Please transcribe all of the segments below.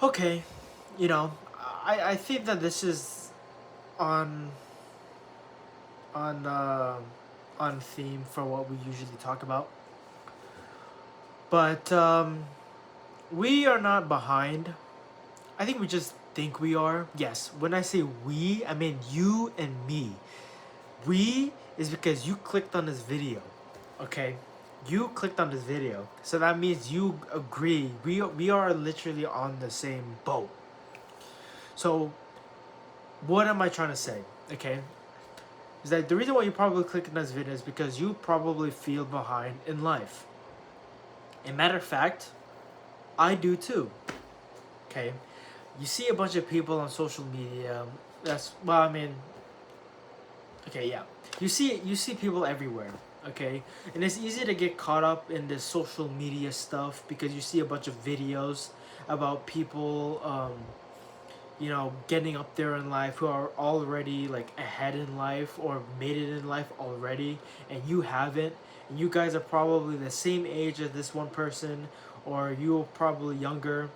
Okay, you know, I think that this is on on uh, on theme for what we usually talk about, but we are not behind. I think we just think we are. Yes, when I say we, I mean you and me. We is because you clicked on this video, okay? You clicked on this video, so that means you agree. We are literally on the same boat. So what am I trying to say? Okay, is that the reason why you probably clicked on this video is because you probably feel behind in life. A matter of fact, I do too. Okay, you see a bunch of people on social media. That's well, I mean, okay, yeah. You see people everywhere. Okay, and it's easy to get caught up in this social media stuff because you see a bunch of videos about people getting up there in life who are already like ahead in life or made it in life already, and you haven't, and you guys are probably the same age as this one person, or you're probably younger.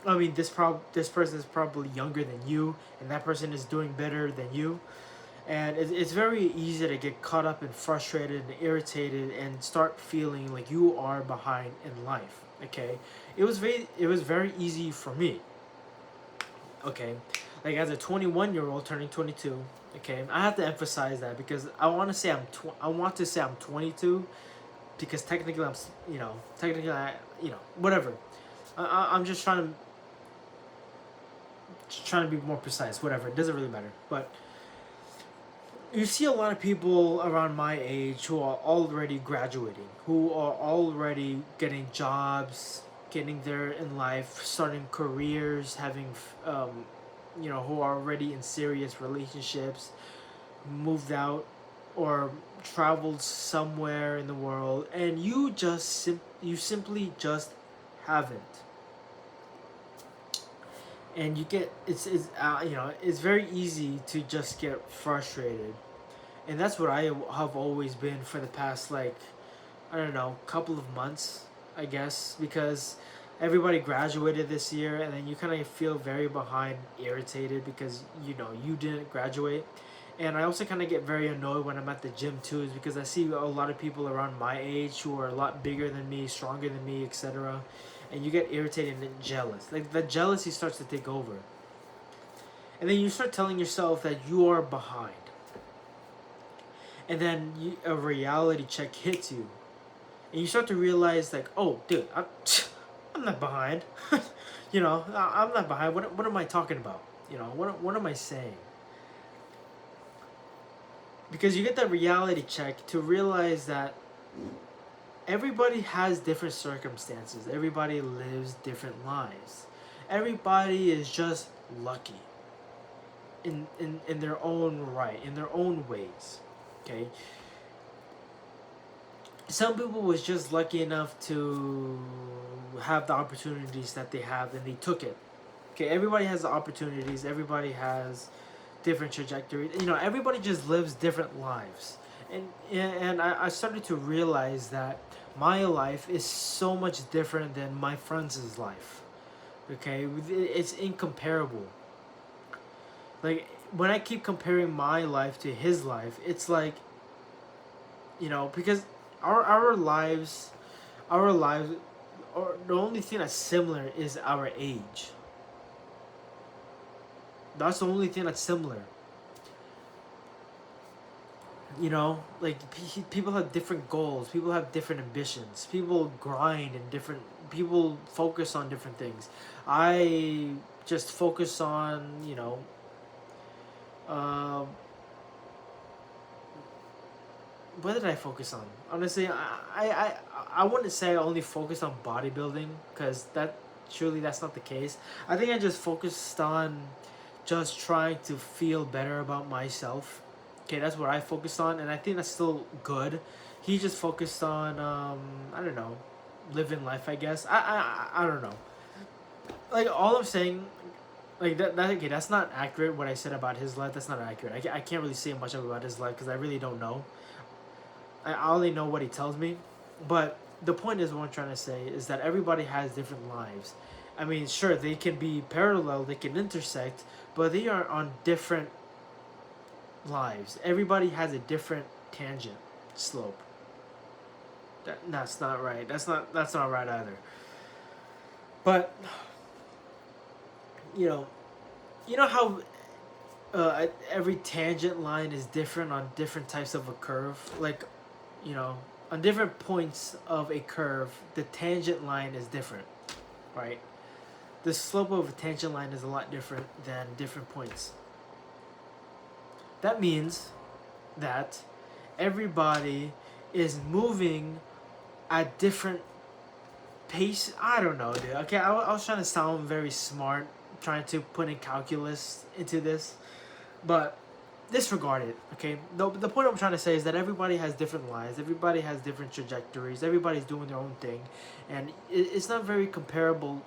I mean, this person is probably younger than you, and that person is doing better than you, and it's very easy to get caught up and frustrated and irritated and start feeling like you are behind in life. Okay, it was very easy for me. Okay, like as a 21-year-old turning 22. Okay, I have to emphasize that because I want to say I'm 22 because technically technically whatever. I'm just trying to be more precise. Whatever, it doesn't really matter. But you see a lot of people around my age who are already graduating, who are already getting jobs, getting there in life, starting careers, having who are already in serious relationships, moved out, or traveled somewhere in the world, and you simply just haven't. And you get it's very easy to just get frustrated, and that's what I have always been for the past, like, I don't know, couple of months, I guess, because everybody graduated this year, and then you kind of feel very behind, irritated because you didn't graduate. And I also kind of get very annoyed when I'm at the gym too, is because I see a lot of people around my age who are a lot bigger than me, stronger than me, etc. And you get irritated and jealous. Like the jealousy starts to take over. And then you start telling yourself that you are behind. And then a reality check hits you. And you start to realize, like, oh, dude, I'm not behind. I'm not behind. What am I talking about? What am I saying? Because you get that reality check to realize that everybody has different circumstances. Everybody lives different lives. Everybody is just lucky in their own right, in their own ways. Okay? Some people was just lucky enough to have the opportunities that they have, and they took it. Okay, everybody has the opportunities, everybody has different trajectories. Everybody just lives different lives. And I started to realize that my life is so much different than my friends' life. Okay, it's incomparable. Like when I keep comparing my life to his life, it's like, because our lives, our lives, or the only thing that's similar is our age. That's the only thing that's similar. Like people have different goals, people have different ambitions, people grind and different people focus on different things. I just focus on uh, what did I focus on? Honestly, I wouldn't say I only focused on bodybuilding, because that's not the case. I think I just focused on just trying to feel better about myself. Okay, that's what I focused on, and I think that's still good. He just focused on I don't know, living life. I guess I don't know. Like all I'm saying, like that okay, that's not accurate. What I said about his life, that's not accurate. I can't really say much about his life because I really don't know. I only know what he tells me, but the point is, what I'm trying to say is that everybody has different lives. I mean, sure, they can be parallel, they can intersect, but they are on different lives. Everybody has a different tangent slope. That's not right. That's not right either. But you know, you know how every tangent line is different on different types of a curve. Like, you know, on different points of a curve, the tangent line is different, right? The slope of a tangent line is a lot different than different points. That means that everybody is moving at different pace. I don't know, dude. Okay, I was trying to sound very smart, trying to put in calculus into this, but disregard it. Okay, the point I'm trying to say is that everybody has different lives, everybody has different trajectories, everybody's doing their own thing, and it's not very comparable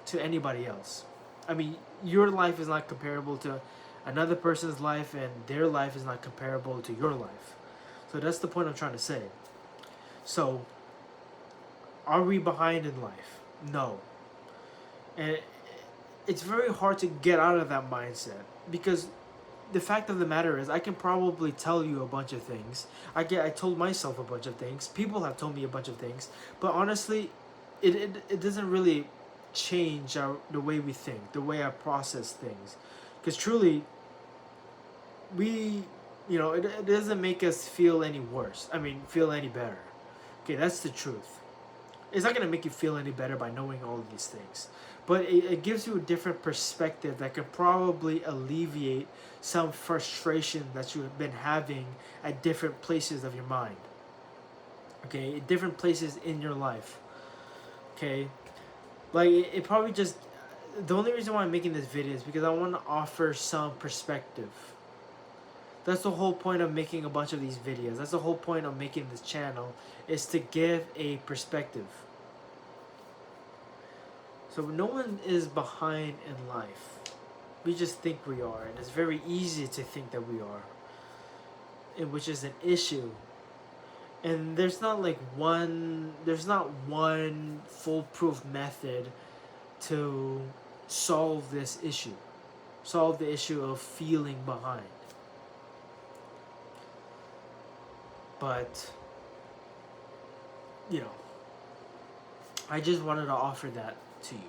to anybody else. I mean, your life is not comparable to another person's life, and their life is not comparable to your life. So that's the point I'm trying to say. So, are we behind in life? No. And it's very hard to get out of that mindset because the fact of the matter is I can probably tell you a bunch of things. I told myself a bunch of things. People have told me a bunch of things. But honestly, it doesn't really change the way we think, the way I process things. Because truly, we, it doesn't make us feel any worse. I mean, feel any better. Okay, that's the truth. It's not going to make you feel any better by knowing all of these things. But it gives you a different perspective that can probably alleviate some frustration that you have been having at different places of your mind. Okay, at different places in your life. Okay, like it probably just, the only reason why I'm making this video is because I want to offer some perspective. That's the whole point of making a bunch of these videos. That's the whole point of making this channel, is to give a perspective. So no one is behind in life. We just think we are, and it's very easy to think that we are, and which is an issue. And there's not one foolproof method to solve this issue. Solve the issue of feeling behind. But, I just wanted to offer that to you.